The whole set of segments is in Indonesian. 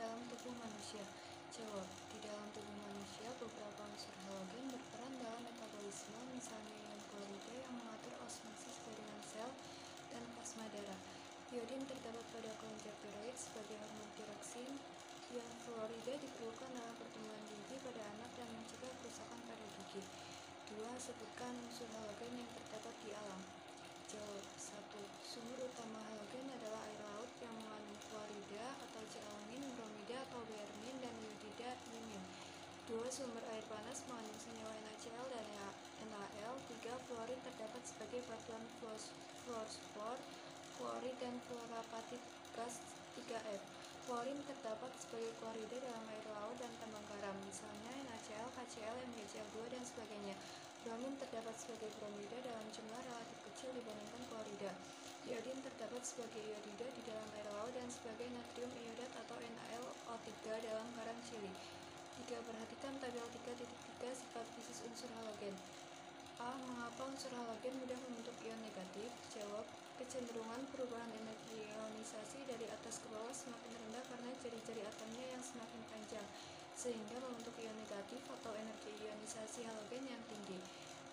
dalam tubuh manusia? Jawab, di dalam tubuh manusia beberapa unsur halogen berperan dalam metabolisme, misalnya ion klorida yang mengatur osmosis jaringan sel dan plasma darah. Iodin terdapat pada kelenjar tiroid sebagai hormon tiroksin. Ion fluorida diperlukan dalam pertumbuhan gigi pada anak dan mencegah kerusakan pada gigi. 2. Sebutkan unsur halogen yang terdapat di alam. Jawab. 1. Sumber utama halogen adalah air laut yang mengandung fluorida atau cealmin, bromida atau bermin, dan iodida imin. 2. Sumber air panas mengandung senyawa NaCl dan NaL. 3. Fluorin terdapat sebagai batuan fluorspor, fluorid, dan fluorapatit gas 3F. Fluorin terdapat sebagai klorida dalam air laut dan tambang garam, misalnya NaCl, KCl, MgCl2, dan sebagainya. Bromin terdapat sebagai bromida dalam jumlah relatif kecil dibandingkan klorida. Iodin terdapat sebagai iodida di dalam air laut dan sebagai natrium iodat atau NaLO3 dalam garam Chili. 3. Perhatikan tabel 3.3 sifat fisik unsur halogen. A. Mengapa unsur halogen mudah membentuk ion negatif? Jawab. Kecenderungan perubahan energi ionisasi dari atas ke bawah semakin rendah karena jari-jari atomnya yang semakin panjang, sehingga membentuk ion negatif atau energi ionisasi halogen yang tinggi.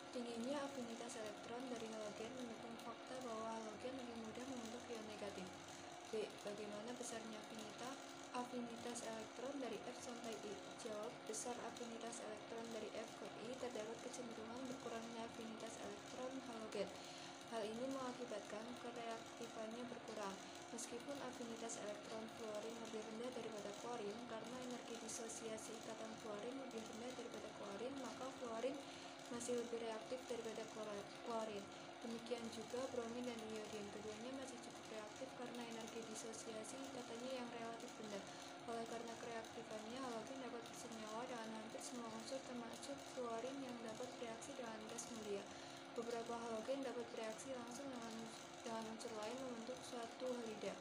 Tingginya afinitas elektron dari halogen mendukung fakta bahwa halogen lebih mudah membentuk ion negatif. B. Bagaimana besarnya afinitas elektron dari F sampai I? Jawab. Besar afinitas elektron dari F ke I terdapat kecenderungan berkurangnya afinitas elektron halogen. Hal ini mengakibatkan kereaktifannya berkurang. Meskipun afinitas elektron fluorin lebih rendah daripada klorin, karena energi disosiasi ikatan fluorin lebih rendah daripada klorin, maka fluorin masih lebih reaktif daripada klorin. Demikian juga bromin dan iodin, keduanya masih cukup reaktif karena energi disosiasi ikatannya yang relatif rendah. Oleh karena kereaktifannya, halogen dapat bersenyawa dengan hampir semua unsur termasuk fluorin yang dapat bereaksi dengan gas mulia. Beberapa halogen dapat bereaksi langsung dengan unsur lain membentuk suatu halida.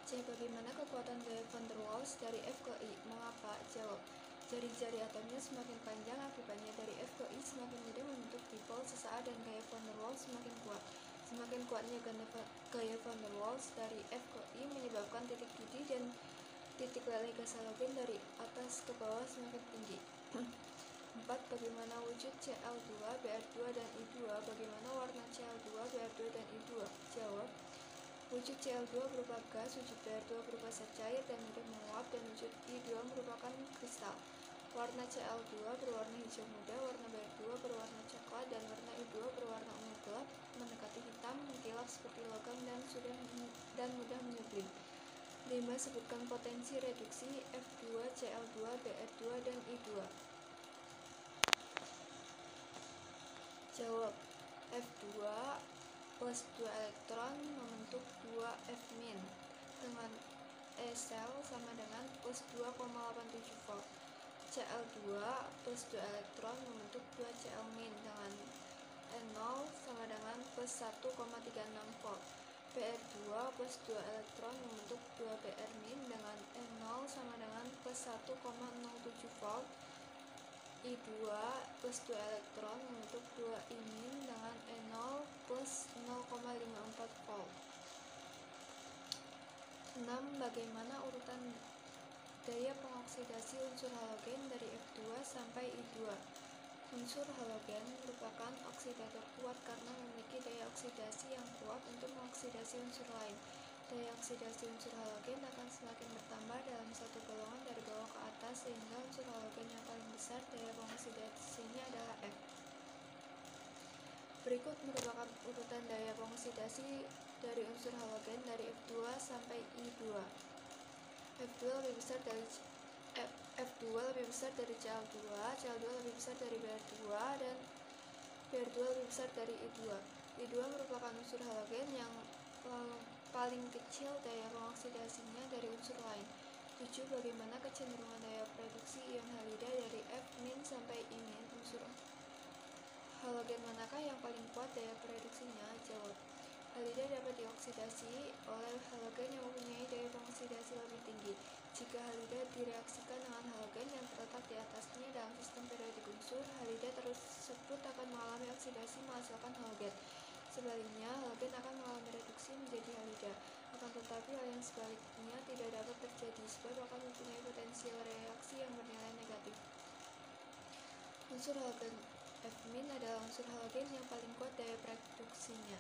C. Bagaimana kekuatan gaya van der Waals dari F ke I? Mengapa? Jawab. Jari-jari atomnya semakin panjang, akibatnya dari F ke I semakin mudah membentuk dipol sesaat dan gaya van der Waals semakin kuat. Semakin kuatnya gaya van der Waals dari F ke I menyebabkan titik didih dan titik leleh gas halogen dari atas ke bawah semakin tinggi. 4. Bagaimana wujud Cl2, Br2, dan I2? Bagaimana warna Cl2, Br2, dan I2? Jawab. Wujud Cl2 berupa gas, wujud Br2 berupa zat cair dan mudah menguap, dan wujud I2 merupakan kristal. Warna Cl2 berwarna hijau muda, warna Br2 berwarna coklat, dan warna I2 berwarna ungu gelap, mendekati hitam, mengkilap seperti logam, dan mudah menyublim. 5. Sebutkan potensi reduksi F2, Cl2, Br2, dan I2. Jawab. F2 plus 2 elektron membentuk 2F- dengan E sel sama dengan plus 2,87 volt. Cl2 plus 2 elektron membentuk 2 Cl- dengan E0 sama dengan plus 1,36 volt. Br2 plus 2 elektron membentuk 2 Br- dengan E0 sama dengan plus 1,07 volt. I2 plus 2 elektron membentuk 2 I- dengan E0 plus 0,54 volt. 6. Bagaimana urutan daya pengoksidasi unsur halogen dari F2 sampai I2? Unsur halogen merupakan oksidator kuat karena memiliki daya oksidasi yang kuat untuk mengoksidasi unsur lain. Daya oksidasi unsur halogen akan semakin bertambah dalam satu golongan dari bawah ke atas, sehingga unsur halogen yang paling besar daya pengoksidasinya adalah F. Berikut merupakan urutan daya pengoksidasi dari unsur halogen dari F2 sampai I2. F2 lebih besar dari Cl2, Cl2 lebih besar dari Br2, dan Br2 lebih besar dari I2. I2 merupakan unsur halogen yang paling kecil daya pengoksidasinya dari unsur lain. 7. Bagaimana kecenderungan daya produksi ion halida dari F- sampai I-? Unsur halogen manakah yang paling kuat daya produksinya? Jawab. Halida dapat dioksidasi oleh halogen yang mempunyai daya pengoksidasi lebih tinggi. Jika halida direaksikan dengan halogen yang terletak di atasnya dalam sistem periodik unsur, halida tersebut akan mengalami oksidasi menghasilkan halogen. Sebaliknya, halogen akan mengalami reduksi menjadi halida. Akan tetapi tetapi hal yang sebaliknya tidak dapat terjadi sebab akan mempunyai potensial reaksi yang bernilai negatif. Unsur halogen F- adalah unsur halogen yang paling kuat daya produksinya.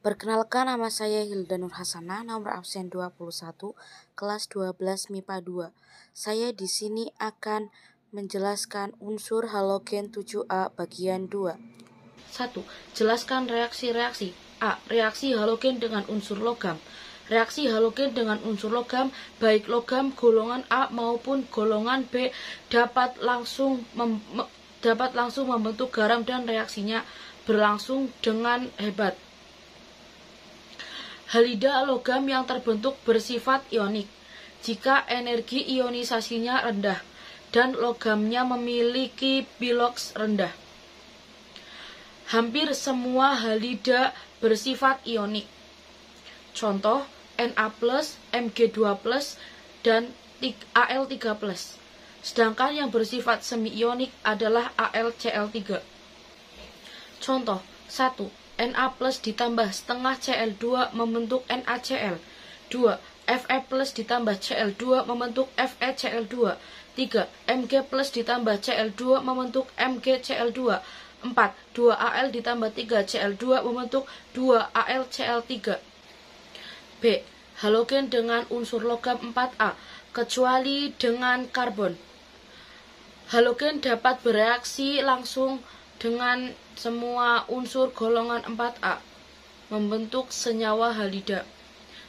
Perkenalkan, nama saya Hilda Nur Hasanah, nomor absen 21, kelas 12 MIPA 2. Saya di sini akan menjelaskan unsur halogen 7A bagian 2. 1. Jelaskan reaksi-reaksi. A. Reaksi halogen dengan unsur logam. Reaksi halogen dengan unsur logam, baik logam golongan A maupun golongan B, dapat langsung membentuk garam dan reaksinya berlangsung dengan hebat. Halida logam yang terbentuk bersifat ionik jika energi ionisasinya rendah dan logamnya memiliki piloks rendah. Hampir semua halida bersifat ionik. Contoh Na+, Mg2+, dan Al3+. Sedangkan yang bersifat semi-ionik adalah AlCl3. Contoh 1. Na plus ditambah setengah Cl2 membentuk NaCl. 2. Fe plus ditambah Cl2 membentuk FeCl2. 3. Mg plus ditambah Cl2 membentuk MgCl2. 4. 2Al ditambah 3Cl2 membentuk 2AlCl3. B. Halogen dengan unsur logam 4A, kecuali dengan karbon. Halogen dapat bereaksi langsung dengan semua unsur golongan 4A, membentuk senyawa halida.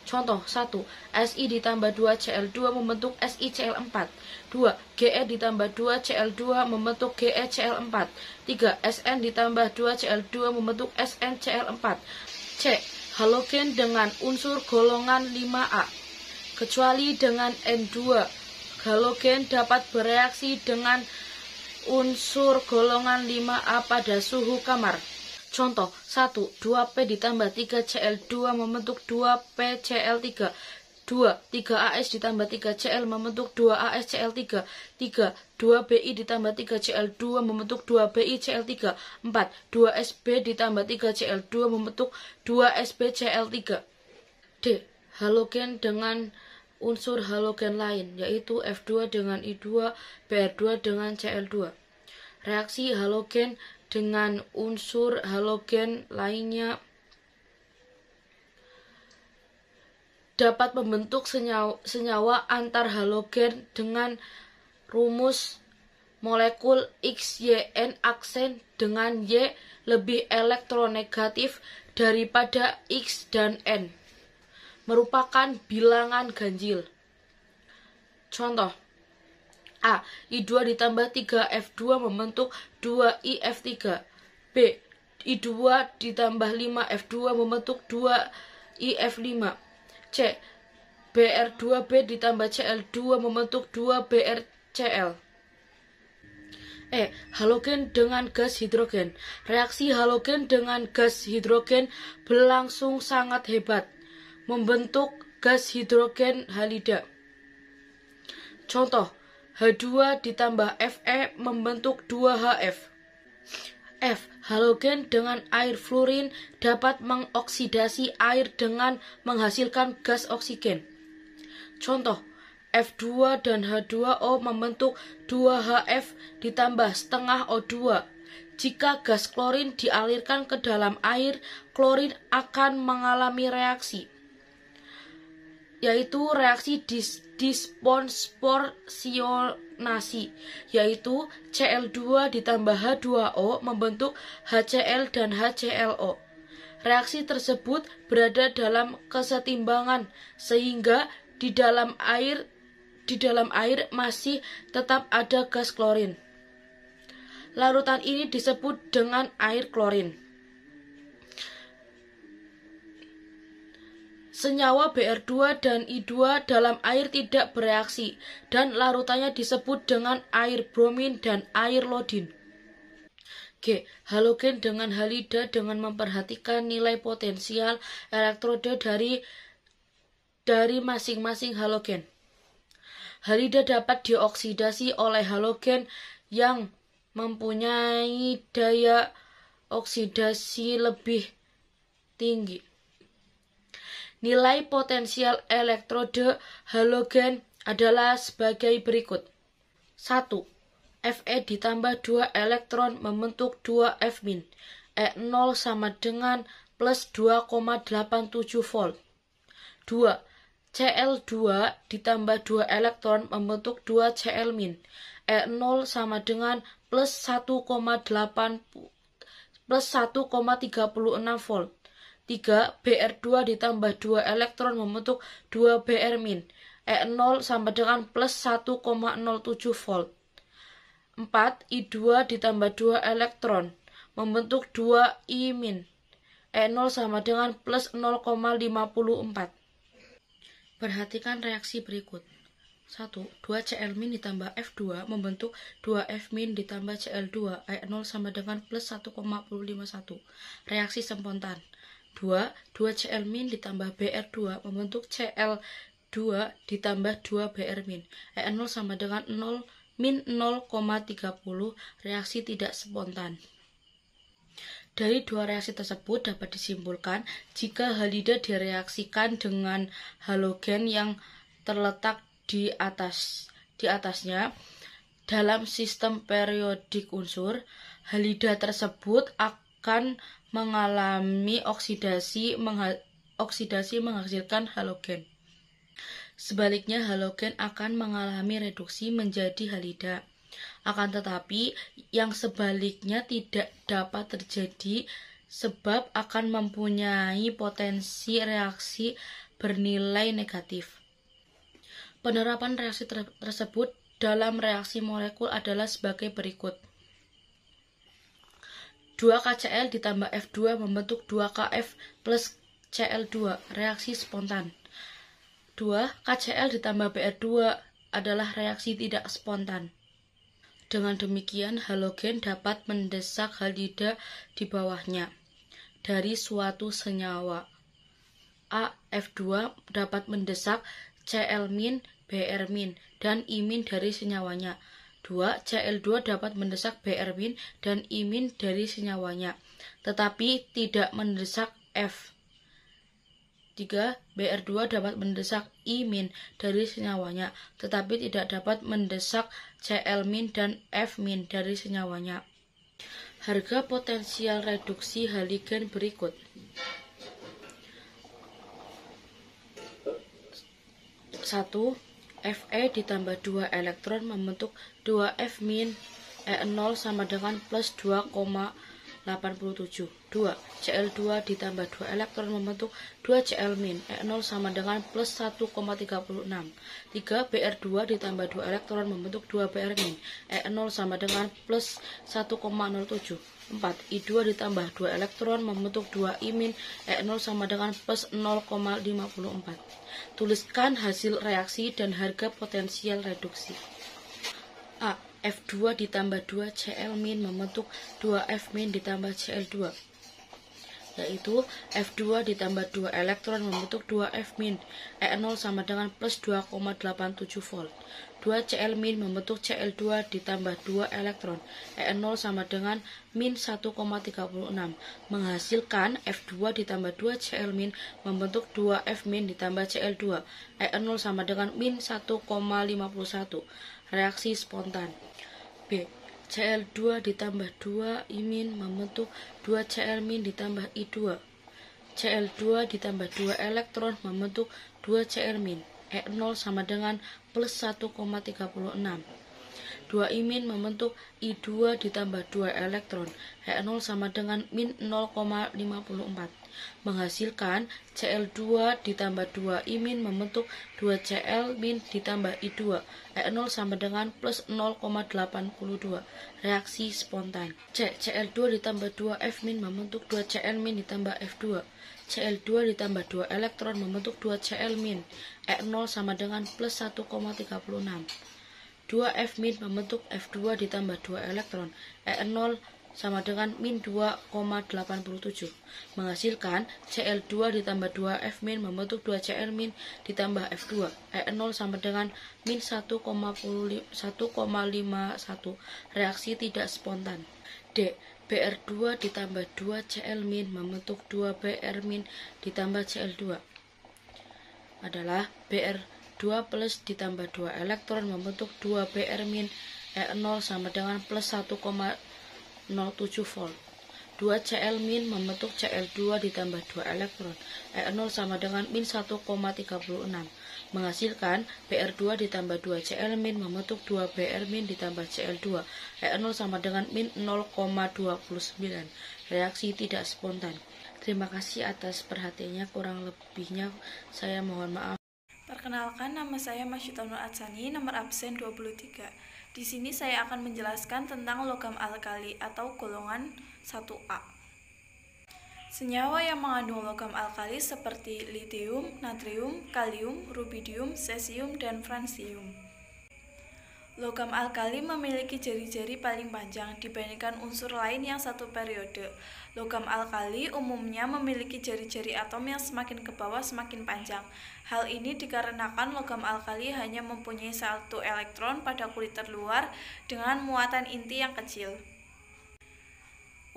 Contoh 1. Si ditambah 2Cl2 membentuk SiCl4. 2. Ge ditambah 2Cl2 membentuk GeCl4. 3. Sn ditambah 2Cl2 membentuk SnCl4. C. Halogen dengan unsur golongan 5A, kecuali dengan N2. Halogen dapat bereaksi dengan unsur golongan 5A pada suhu kamar. Contoh 1. 2P ditambah 3Cl2 membentuk 2PCl3. 2. 3AS ditambah 3Cl membentuk 2AsCl3. 3. 2Bi ditambah 3Cl2 membentuk 2BiCl3. 4. 2Sb ditambah 3Cl2 membentuk 2SbCl3. D. Halogen dengan unsur halogen lain, yaitu F2 dengan I2, Br2 dengan Cl2. Reaksi halogen dengan unsur halogen lainnya dapat membentuk senyawa antar halogen dengan rumus molekul XYN aksen dengan Y lebih elektronegatif daripada X dan N, merupakan bilangan ganjil. Contoh A. I2 ditambah 3F2 membentuk 2IF3. B. I2 ditambah 5F2 membentuk 2IF5. C. Br2B ditambah Cl2 membentuk 2BrCl. E. Halogen dengan gas hidrogen. Reaksi halogen dengan gas hidrogen berlangsung sangat hebat, membentuk gas hidrogen halida. Contoh H2 ditambah Fe membentuk 2HF. F. Halogen dengan air fluorin dapat mengoksidasi air dengan menghasilkan gas oksigen. Contoh F2 dan H2O membentuk 2HF ditambah setengah O2. Jika gas klorin dialirkan ke dalam air, klorin akan mengalami reaksi, yaitu reaksi disponsporsionasi, yaitu Cl2 ditambah H2O membentuk HCl dan HClO. Reaksi tersebut berada dalam kesetimbangan sehingga di dalam air masih tetap ada gas klorin. Larutan ini disebut dengan air klorin. Senyawa Br2 dan I2 dalam air tidak bereaksi dan larutannya disebut dengan air bromin dan air iodin. G. Halogen dengan halida dengan memperhatikan nilai potensial elektroda dari masing-masing halogen. Halida dapat dioksidasi oleh halogen yang mempunyai daya oksidasi lebih tinggi. Nilai potensial elektrode halogen adalah sebagai berikut. 1. Fe ditambah 2 elektron membentuk 2 F-. E0 sama dengan plus 2,87 volt. 2. Cl2 ditambah 2 elektron membentuk 2 Cl-. E0 sama dengan plus 1,36 volt. 3. Br2 ditambah 2 elektron membentuk 2 Br-. E0 sama dengan plus 1,07 volt. 4. I2 ditambah 2 elektron membentuk 2 I-. E0 sama dengan plus 0,54. Perhatikan reaksi berikut. 1. 2 Cl- ditambah F2 membentuk 2 F- ditambah Cl2. E0 sama dengan plus 1,51. Reaksi spontan. 2. 2 Cl- ditambah Br2 membentuk Cl2 ditambah 2 Br-. E0 sama dengan 0,30. Reaksi tidak spontan. Dari dua reaksi tersebut dapat disimpulkan jika halida direaksikan dengan halogen yang terletak di atasnya dalam sistem periodik unsur, halida tersebut akan mengalami oksidasi menghasilkan halogen. Sebaliknya, halogen akan mengalami reduksi menjadi halida. Akan tetapi, yang sebaliknya tidak dapat terjadi sebab akan mempunyai potensi reaksi bernilai negatif. Penerapan reaksi tersebut dalam reaksi molekul adalah sebagai berikut. 2 KCl ditambah F2 membentuk 2 KF plus Cl2, reaksi spontan. 2 KCl ditambah Br2 adalah reaksi tidak spontan. Dengan demikian, halogen dapat mendesak halida di bawahnya dari suatu senyawa. A. F2 dapat mendesak Cl-, Br- dan I- dari senyawanya. 2. Cl2 dapat mendesak Br- dan I- dari senyawanya, tetapi tidak mendesak F. 3. Br2 dapat mendesak I- dari senyawanya, tetapi tidak dapat mendesak Cl- dan F- dari senyawanya. Harga potensial reduksi halogen berikut. 1. Fe ditambah 2 elektron membentuk 2 F-. E0 sama dengan plus 2,87. 2. Cl2 ditambah 2 elektron membentuk 2 Cl-. E0 sama dengan plus 1,36. 3. Br2 ditambah 2 elektron membentuk 2 Br-. E0 sama dengan plus 1,07. 4. I2 ditambah 2 elektron membentuk 2 I-. E0 sama dengan plus 0,54. Tuliskan hasil reaksi dan harga potensial reduksi. A. F2 ditambah 2 Cl- membentuk 2 F- ditambah Cl2, yaitu F2 ditambah 2 elektron membentuk 2 F-. E0 sama dengan plus 2,87 volt. 2 Cl- membentuk Cl2 ditambah 2 elektron. E0 sama dengan min 1,36. Menghasilkan F2 ditambah 2 Cl- membentuk 2 F- ditambah Cl2. E0 sama dengan min 1,51. Reaksi spontan. B. Cl2 ditambah 2 I- membentuk 2 Cl- ditambah I2. Cl2 ditambah 2 elektron membentuk 2 Cl-. E0 sama dengan plus 1,36. 2 I- membentuk I2 ditambah 2 elektron. E0 sama dengan min 0,54. Menghasilkan Cl2 ditambah 2 I- membentuk 2 Cl- ditambah I2. E0 sama dengan plus 0,82. Reaksi spontan. C. Cl2 ditambah 2 F- membentuk 2 Cl- ditambah F2. Cl2 ditambah 2 elektron membentuk 2 Cl-. E0 sama dengan plus 1,36. 2 F- membentuk F2 ditambah 2 elektron. E0 sama dengan min 2,87. Menghasilkan Cl2 ditambah 2 F- membentuk 2 Cl- ditambah F2. E0 sama dengan min 1,51. Reaksi tidak spontan. D. Br2 ditambah 2 Cl- membentuk 2 Br- ditambah Cl2. adalah Br2 plus ditambah 2 elektron membentuk 2 Br min E0 sama dengan plus 1,07 volt. 2 Cl min membentuk Cl2 ditambah 2 elektron E0 sama dengan min 1,36 menghasilkan Br2 ditambah 2 Cl min membentuk 2 Br min ditambah Cl2 E0 sama dengan min 0,29. Reaksi tidak spontan. Terima kasih atas perhatiannya, kurang lebihnya saya mohon maaf. Perkenalkan, nama saya Masyita Nur Atsani, nomor absen 23. Di sini saya akan menjelaskan tentang logam alkali atau golongan 1A. Senyawa yang mengandung logam alkali seperti litium, natrium, kalium, rubidium, cesium, dan francium. Logam alkali memiliki jari-jari paling panjang dibandingkan unsur lain yang satu periode. Logam alkali umumnya memiliki jari-jari atom yang semakin ke bawah semakin panjang. Hal ini dikarenakan logam alkali hanya mempunyai satu elektron pada kulit terluar dengan muatan inti yang kecil.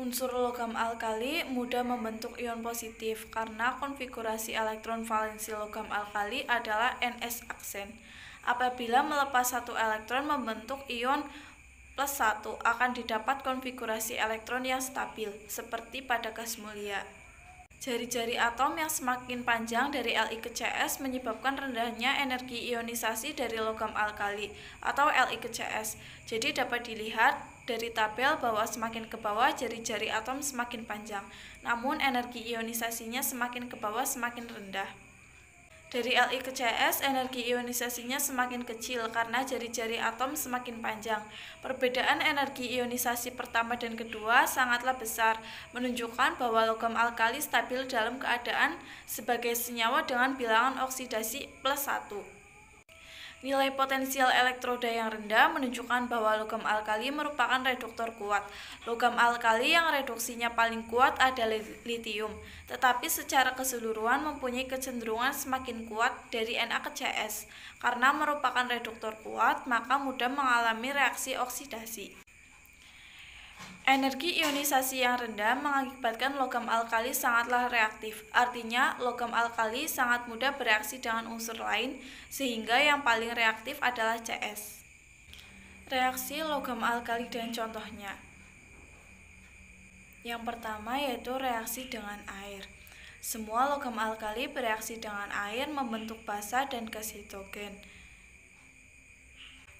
Unsur logam alkali mudah membentuk ion positif karena konfigurasi elektron valensi logam alkali adalah Ns aksen. Apabila melepas satu elektron membentuk ion plus 1 akan didapat konfigurasi elektron yang stabil, seperti pada gas mulia. Jari-jari atom yang semakin panjang dari Li ke Cs menyebabkan rendahnya energi ionisasi dari logam alkali atau Li ke Cs. Jadi dapat dilihat dari tabel bahwa semakin ke bawah jari-jari atom semakin panjang, namun energi ionisasinya semakin ke bawah semakin rendah. Dari Li ke Cs, energi ionisasinya semakin kecil karena jari-jari atom semakin panjang. Perbedaan energi ionisasi pertama dan kedua sangatlah besar, menunjukkan bahwa logam alkali stabil dalam keadaan sebagai senyawa dengan bilangan oksidasi plus 1. Nilai potensial elektroda yang rendah menunjukkan bahwa logam alkali merupakan reduktor kuat. Logam alkali yang reduksinya paling kuat adalah litium, tetapi secara keseluruhan mempunyai kecenderungan semakin kuat dari Na ke Cs. Karena merupakan reduktor kuat, maka mudah mengalami reaksi oksidasi. Energi ionisasi yang rendah mengakibatkan logam alkali sangatlah reaktif. Artinya, logam alkali sangat mudah bereaksi dengan unsur lain, sehingga yang paling reaktif adalah Cs. Reaksi logam alkali dan contohnya. Yang pertama yaitu reaksi dengan air. Semua logam alkali bereaksi dengan air membentuk basa dan gas hidrogen.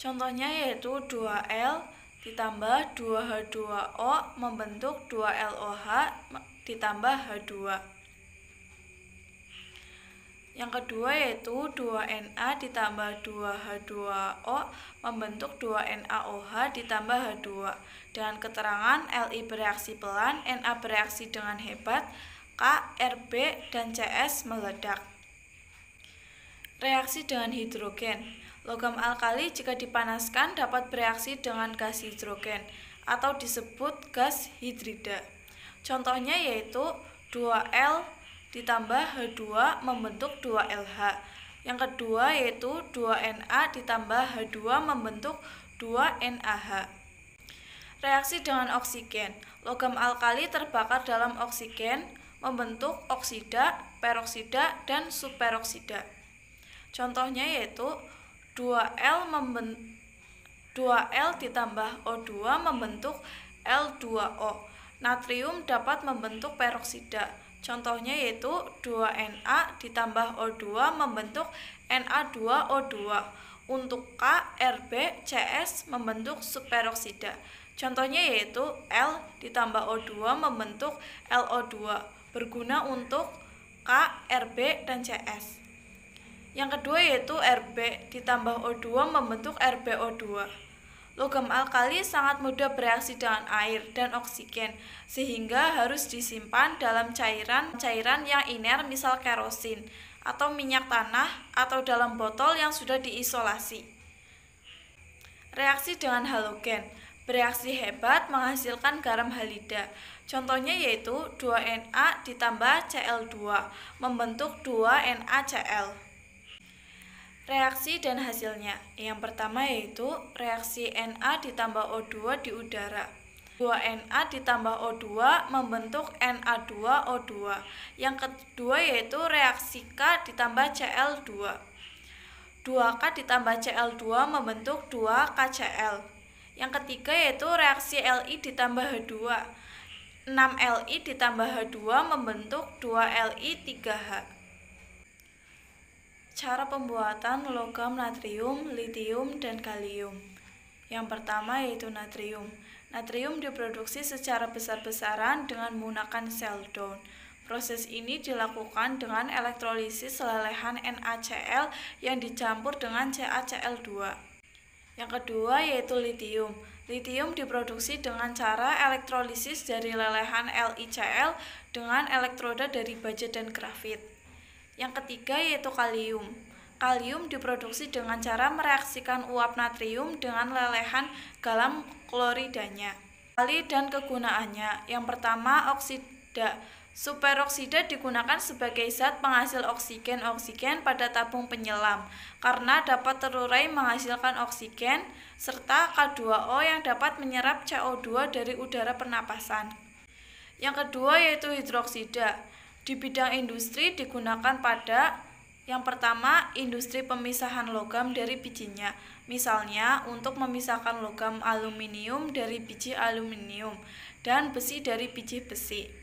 Contohnya yaitu 2L ditambah 2H2O membentuk 2LOH ditambah H2. Yang kedua yaitu 2Na ditambah 2H2O membentuk 2NaOH ditambah H2. Dengan keterangan Li bereaksi pelan, Na bereaksi dengan hebat, K, Rb, dan Cs meledak. Reaksi dengan hidrogen. Logam alkali jika dipanaskan dapat bereaksi dengan gas hidrogen atau disebut gas hidrida. Contohnya yaitu 2L ditambah H2 membentuk 2LH. Yang kedua yaitu 2Na ditambah H2 membentuk 2NaH. Reaksi dengan oksigen. Logam alkali terbakar dalam oksigen membentuk oksida, peroksida, dan superoksida. Contohnya yaitu 2L ditambah O2 membentuk L2O. Natrium dapat membentuk peroksida. Contohnya yaitu 2Na ditambah O2 membentuk Na2O2. Untuk K, Rb, Cs membentuk superoksida. Contohnya yaitu L ditambah O2 membentuk LO2. Berguna untuk K, Rb, dan Cs. Yang kedua yaitu Rb ditambah O2 membentuk RbO2. Logam alkali sangat mudah bereaksi dengan air dan oksigen, sehingga harus disimpan dalam cairan yang iner misal kerosin, atau minyak tanah, atau dalam botol yang sudah diisolasi. Reaksi dengan halogen. Bereaksi hebat menghasilkan garam halida. Contohnya yaitu 2Na ditambah Cl2 membentuk 2NaCl. Reaksi dan hasilnya. Yang pertama yaitu reaksi Na ditambah O2 di udara. 2Na ditambah O2 membentuk Na2O2. Yang kedua yaitu reaksi K ditambah Cl2. 2K ditambah Cl2 membentuk 2KCl. Yang ketiga yaitu reaksi Li ditambah H2. 6Li ditambah H2 membentuk 2Li3H. Cara pembuatan logam natrium, litium, dan kalium. Yang pertama yaitu natrium. Natrium diproduksi secara besar-besaran dengan menggunakan cell down. Proses ini dilakukan dengan elektrolisis lelehan NaCl yang dicampur dengan CaCl2. Yang kedua yaitu litium. Litium diproduksi dengan cara elektrolisis dari lelehan LiCl dengan elektroda dari baja dan grafit. Yang ketiga yaitu kalium. Kalium diproduksi dengan cara mereaksikan uap natrium dengan lelehan galam kloridanya. Kali dan kegunaannya. Yang pertama, oksida. Superoksida digunakan sebagai zat penghasil oksigen pada tabung penyelam karena dapat terurai menghasilkan oksigen serta K2O yang dapat menyerap CO2 dari udara pernapasan. Yang kedua yaitu hidroksida. Di bidang industri digunakan pada yang pertama, industri pemisahan logam dari bijinya. Misalnya, untuk memisahkan logam aluminium dari biji aluminium dan besi dari biji besi.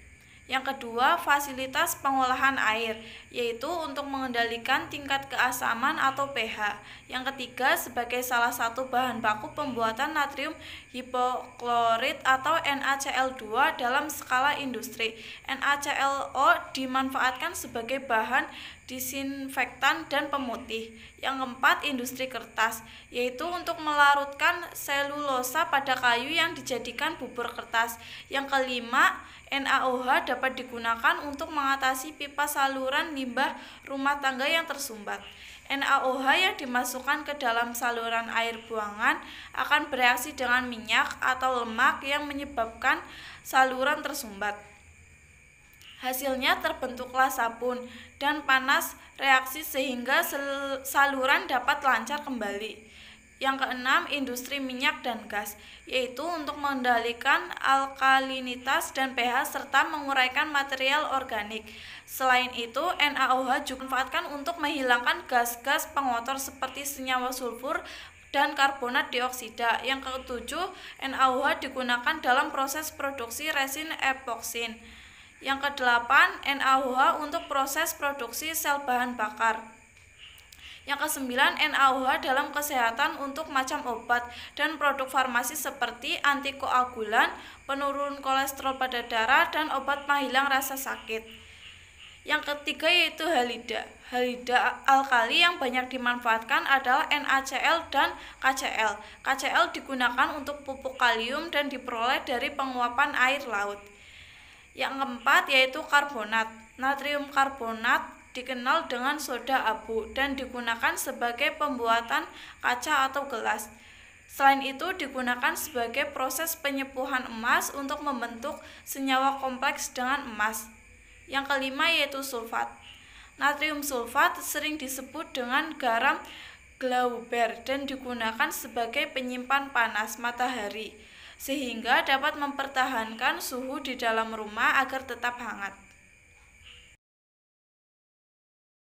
Yang kedua, fasilitas pengolahan air, yaitu untuk mengendalikan tingkat keasaman atau pH. Yang ketiga, sebagai salah satu bahan baku pembuatan natrium hipoklorit atau NaCl2 dalam skala industri. NaClO dimanfaatkan sebagai bahan disinfektan dan pemutih. Yang keempat, industri kertas, yaitu untuk melarutkan selulosa pada kayu yang dijadikan bubur kertas. Yang kelima, NaOH dapat digunakan untuk mengatasi pipa saluran limbah rumah tangga yang tersumbat. NaOH yang dimasukkan ke dalam saluran air buangan akan bereaksi dengan minyak atau lemak yang menyebabkan saluran tersumbat. Hasilnya terbentuklah sabun dan panas reaksi sehingga saluran dapat lancar kembali. Yang keenam, industri minyak dan gas, yaitu untuk mengendalikan alkalinitas dan pH serta menguraikan material organik. Selain itu, NaOH juga dimanfaatkan untuk menghilangkan gas-gas pengotor seperti senyawa sulfur dan karbonat dioksida. Yang ketujuh, NaOH digunakan dalam proses produksi resin epoksin. Yang kedelapan, NaOH untuk proses produksi sel bahan bakar. Yang kesembilan, NaOH dalam kesehatan untuk macam obat dan produk farmasi seperti antikoagulan, penurun kolesterol pada darah, dan obat penghilang rasa sakit. Yang ketiga yaitu halida. Halida alkali yang banyak dimanfaatkan adalah NaCl dan KCl. KCl digunakan untuk pupuk kalium dan diperoleh dari penguapan air laut. Yang keempat yaitu karbonat. Natrium karbonat dikenal dengan soda abu dan digunakan sebagai pembuatan kaca atau gelas. Selain itu digunakan sebagai proses penyepuhan emas untuk membentuk senyawa kompleks dengan emas. Yang kelima yaitu sulfat. Natrium sulfat sering disebut dengan garam Glauber dan digunakan sebagai penyimpan panas matahari sehingga dapat mempertahankan suhu di dalam rumah agar tetap hangat.